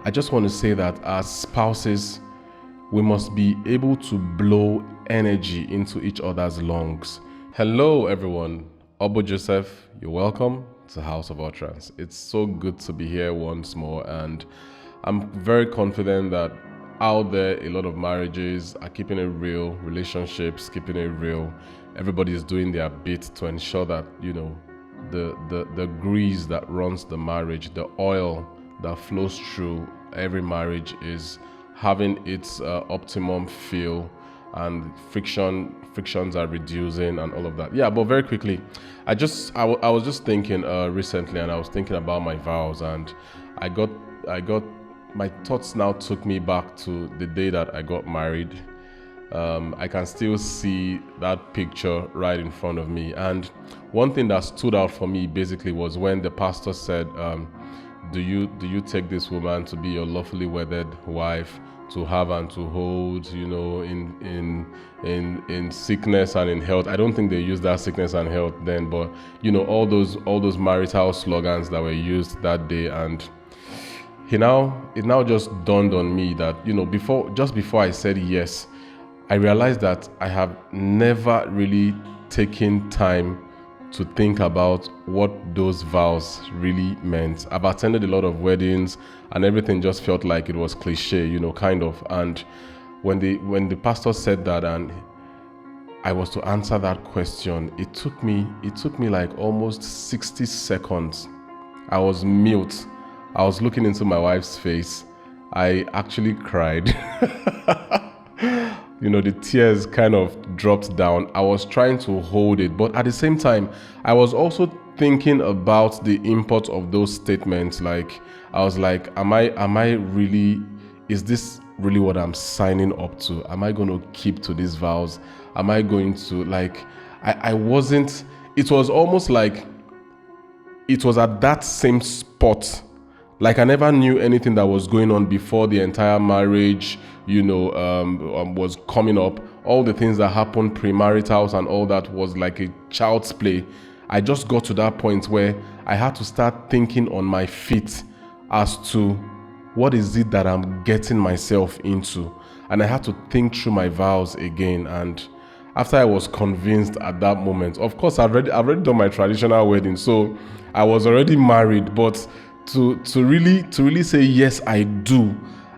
I just want to say that as spouses, we must be able to blow energy into each other's lungs. Hello, everyone. Obo Joseph, you're welcome to House of Utterance. It's so good to be here once more, and I'm very confident that out there, a lot of marriages are keeping it real, relationships keeping it real. Everybody is doing their bit to ensure that, the grease that runs the marriage, the oil that flows through every marriage is having its optimum feel, and frictions are reducing and all of that. Yeah, but very quickly, I was just thinking recently, and I was thinking about my vows, and I got my thoughts now took me back to the day that I got married. I can still see that picture right in front of me, and one thing that stood out for me basically was when the pastor said, do you take this woman to be your lawfully wedded wife, to have and to hold, in sickness and in health. I don't think they used that sickness and health then, but all those marital slogans that were used that day. And it now just dawned on me that before I said yes, I realized that I have never really taken time to think about what those vows really meant. I've attended a lot of weddings, and everything just felt like it was cliche, kind of. And when the pastor said that, and I was to answer that question, it took me like almost 60 seconds. I was mute. I was looking into my wife's face. I actually cried. The tears kind of dropped down. I was trying to hold it, but at the same time, I was also thinking about the import of those statements. Like, I was like, am I really, is this really what I'm signing up to? Am I going to keep to these vows? Am I going to, I wasn't, it was almost like it was at that same spot. Like, I never knew anything that was going on before the entire marriage, was coming up. All the things that happened premaritals and all that was like a child's play. I just got to that point where I had to start thinking on my feet as to what is it that I'm getting myself into. And I had to think through my vows again. And after I was convinced at that moment, of course, I've already done my traditional wedding, so I was already married, but to really say yes, I do.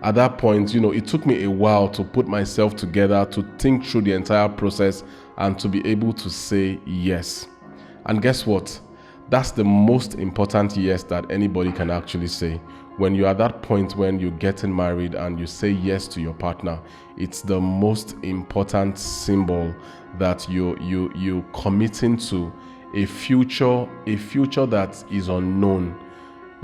At that point, it took me a while to put myself together, to think through the entire process, and to be able to say yes. And guess what? That's the most important yes that anybody can actually say. When you're at that point when you're getting married and you say yes to your partner, it's the most important symbol that you're committing to a future that is unknown,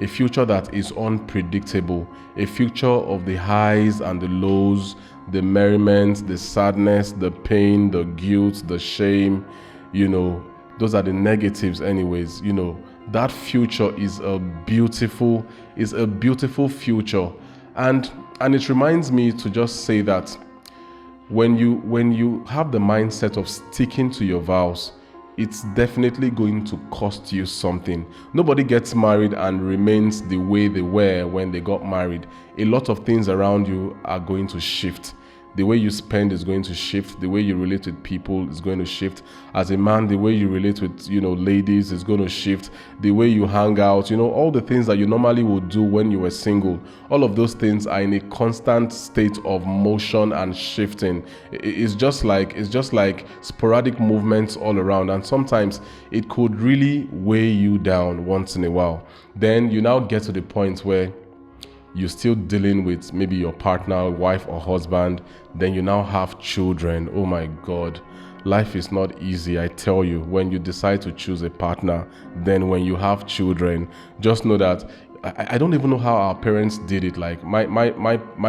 a future that is unpredictable, a future of the highs and the lows, the merriment, the sadness, the pain, the guilt, the shame, those are the negatives anyways. That future is a beautiful future. And it reminds me to just say that when you have the mindset of sticking to your vows, it's definitely going to cost you something. Nobody gets married and remains the way they were when they got married. A lot of things around you are going to shift. The way you spend is going to shift. The way you relate with people is going to shift. As a man, the way you relate with, ladies is going to shift. The way you hang out, all the things that you normally would do when you were single, all of those things are in a constant state of motion and shifting. It's just like sporadic movements all around. And sometimes it could really weigh you down once in a while. Then you now get to the point where you're still dealing with maybe your partner, wife or husband. Then you now have children. Oh my God, life is not easy. I tell you, when you decide to choose a partner, then when you have children, just know that I don't even know how our parents did it. Like my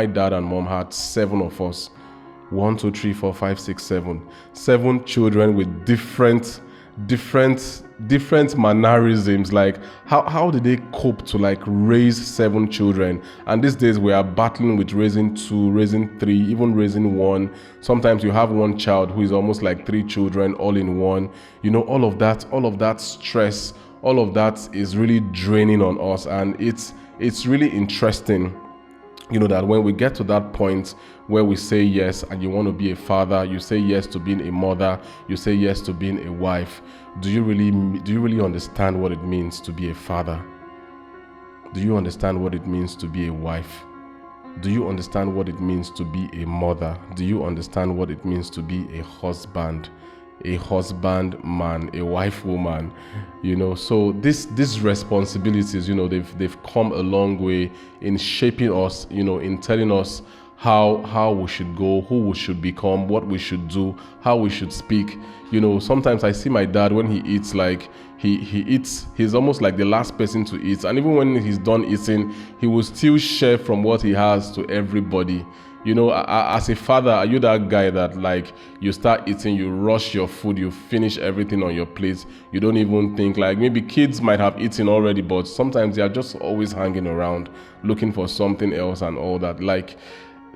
dad and mom had 7 of us. 1, 2, 3, 4, 5, 6, 7. 7 children with different mannerisms. Like how did they cope to raise 7 children? And these days we are battling with raising 2, raising 3, even raising 1. Sometimes you have one child who is almost like 3 children all in one. All of that stress, all of that is really draining on us. And it's really interesting That when we get to that point where we say yes and you want to be a father, you say yes to being a mother, you say yes to being a wife, do you really understand what it means to be a father? Do you understand what it means to be a wife? Do you understand what it means to be a mother? Do you understand what it means to be a husband man, a wife woman? So these responsibilities, they've come a long way in shaping us, in telling us how we should go, who we should become, what we should do, how we should speak. Sometimes I see my dad when he eats, like he eats, he's almost like the last person to eat, and even when he's done eating, he will still share from what he has to everybody. As a father, are you that guy that, like, you start eating, you rush your food, you finish everything on your plate, you don't even think, like, maybe kids might have eaten already, but sometimes they are just always hanging around looking for something else and all that. Like,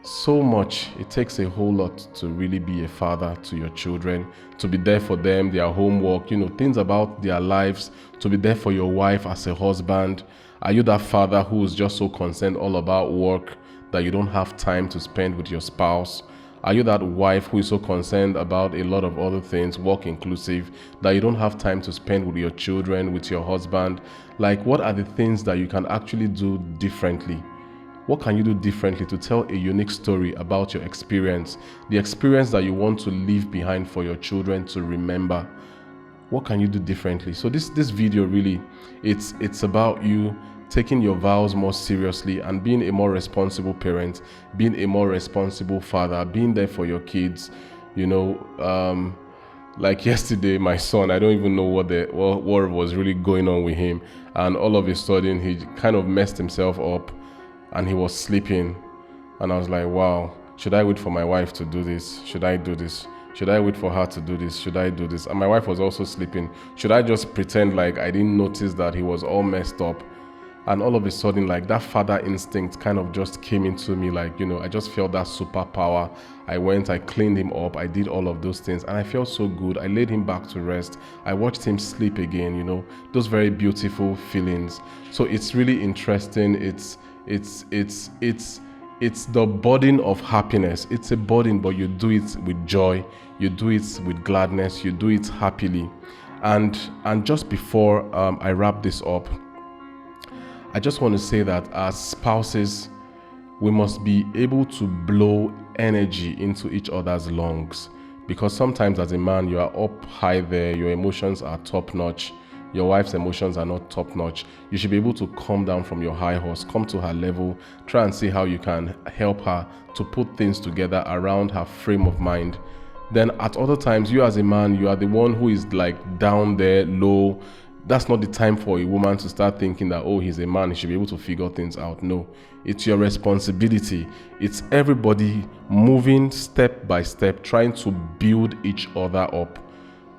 so much, it takes a whole lot to really be a father to your children, to be there for them, their homework, things about their lives, to be there for your wife as a husband. Are you that father who is just so concerned all about work that you don't have time to spend with your spouse? Are you that wife who is so concerned about a lot of other things, work inclusive, that you don't have time to spend with your children, with your husband? Like, what are the things that you can actually do differently? What can you do differently to tell a unique story about your experience, the experience that you want to leave behind for your children to remember? What can you do differently? So this video really, it's about you taking your vows more seriously and being a more responsible parent, being a more responsible father, being there for your kids. Like yesterday, my son, I don't even know what was really going on with him, and all of a sudden he kind of messed himself up and he was sleeping, and I was like, wow, should I wait for my wife to do this? Should I do this? Should I wait for her to do this? Should I do this? And my wife was also sleeping. Should I just pretend like I didn't notice that he was all messed up? And all of a sudden, like, that father instinct kind of just came into me, like, I just felt that superpower. I went, I cleaned him up, I did all of those things, and I felt so good. I laid him back to rest. I watched him sleep again, those very beautiful feelings. So it's really interesting. It's the burden of happiness. It's a burden, but you do it with joy, you do it with gladness, you do it happily. And just before I wrap this up, I just want to say that as spouses, we must be able to blow energy into each other's lungs, because sometimes as a man, you are up high there, your emotions are top notch, your wife's emotions are not top notch. You should be able to come down from your high horse, come to her level, try and see how you can help her to put things together around her frame of mind. Then at other times, you as a man, you are the one who is like down there, low. That's not the time for a woman to start thinking that, oh, he's a man, he should be able to figure things out. No, it's your responsibility. It's everybody moving step by step, trying to build each other up.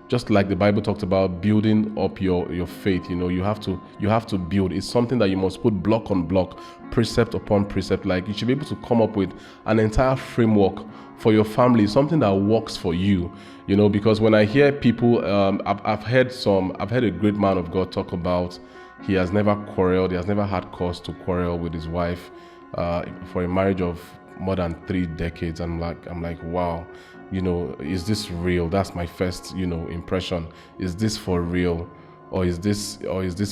Just like the Bible talked about building up your faith, you have to build. It's something that you must put block on block, precept upon precept. Like, you should be able to come up with an entire framework for your family, something that works for you. Because when I hear people, I've heard a great man of God talk about he has never quarreled, he has never had cause to quarrel with his wife for a marriage of more than 3 decades. I'm like, wow. Is this real? That's my first, impression. Is this for real? Or is this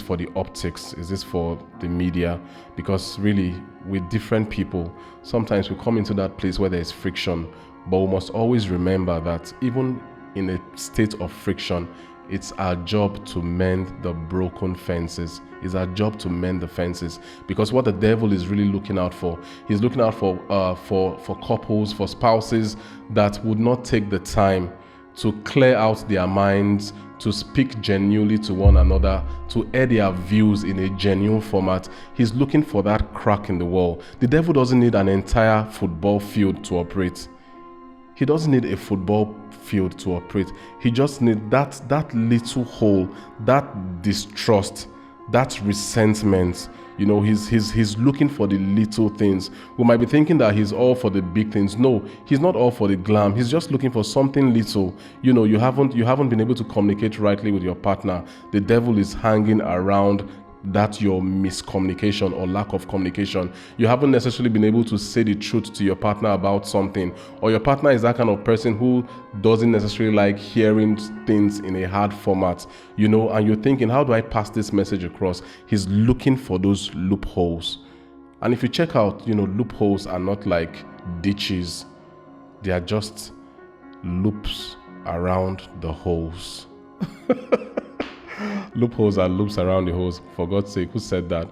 for the optics? Is this for the media? Because really, with different people, sometimes we come into that place where there is friction, but we must always remember that even in a state of friction, it's our job to mend the broken fences. It's our job to mend the fences, because what the devil is really looking out for, he's looking out for couples, for spouses that would not take the time to clear out their minds, to speak genuinely to one another, to air their views in a genuine format. He's looking for that crack in the wall. The devil doesn't need an entire football field to operate. He doesn't need a football field to operate. He just needs that little hole, that distrust, that resentment. He's looking for the little things. We might be thinking that he's all for the big things. No, he's not all for the glam. He's just looking for something little. You haven't been able to communicate rightly with your partner. The devil is hanging around, that your miscommunication or lack of communication. You haven't necessarily been able to say the truth to your partner about something, or your partner is that kind of person who doesn't necessarily like hearing things in a hard format, and you're thinking, how do I pass this message across? He's looking for those loopholes. And if you check out, loopholes are not like ditches. They are just loops around the holes. Loopholes are loops around the holes. For God's sake, who said that?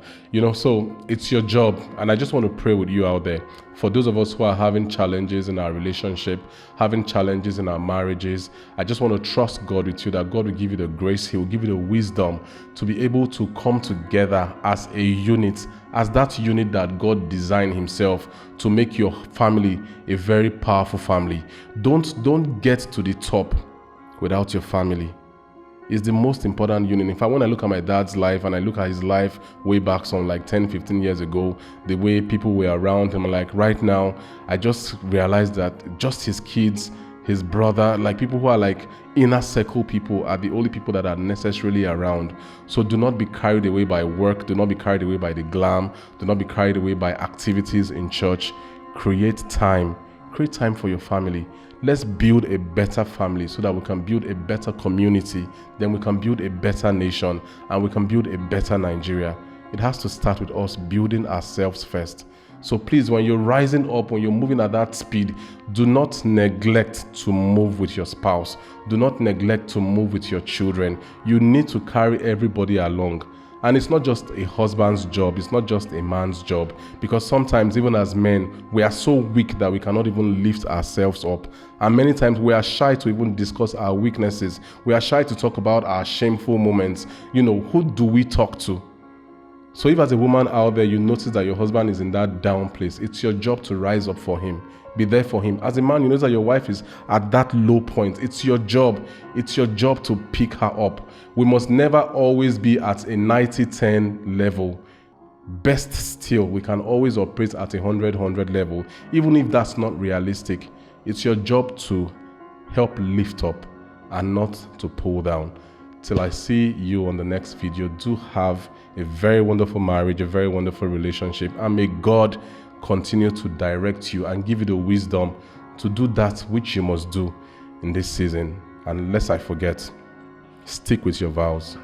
So it's your job. And I just want to pray with you out there. For those of us who are having challenges in our relationship, having challenges in our marriages, I just want to trust God with you, that God will give you the grace. He will give you the wisdom to be able to come together as a unit, as that unit that God designed himself to make your family a very powerful family. Don't get to the top without your family. It's the most important unit. In fact, when I look at my dad's life and I look at his life way back some like 10, 15 years ago, the way people were around him, like right now, I just realized that just his kids, his brother, like people who are like inner circle people are the only people that are necessarily around. So do not be carried away by work. Do not be carried away by the glam. Do not be carried away by activities in church. Create time. Create time for your family. Let's build a better family so that we can build a better community. Then we can build a better nation, and we can build a better Nigeria. It has to start with us building ourselves first. So please, when you're rising up, when you're moving at that speed, do not neglect to move with your spouse. Do not neglect to move with your children. You need to carry everybody along. And it's not just a husband's job, it's not just a man's job, because sometimes even as men, we are so weak that we cannot even lift ourselves up. And many times we are shy to even discuss our weaknesses. We are shy to talk about our shameful moments. Who do we talk to? So if as a woman out there, you notice that your husband is in that down place, it's your job to rise up for him. Be there for him. As a man, you notice that your wife is at that low point. It's your job. It's your job to pick her up. We must never always be at a 90-10 level. Best still, we can always operate at a 100-100 level, even if that's not realistic. It's your job to help lift up and not to pull down. Till I see you on the next video, do have a very wonderful marriage, a very wonderful relationship, and may God continue to direct you and give you the wisdom to do that which you must do in this season. And lest I forget, stick with your vows.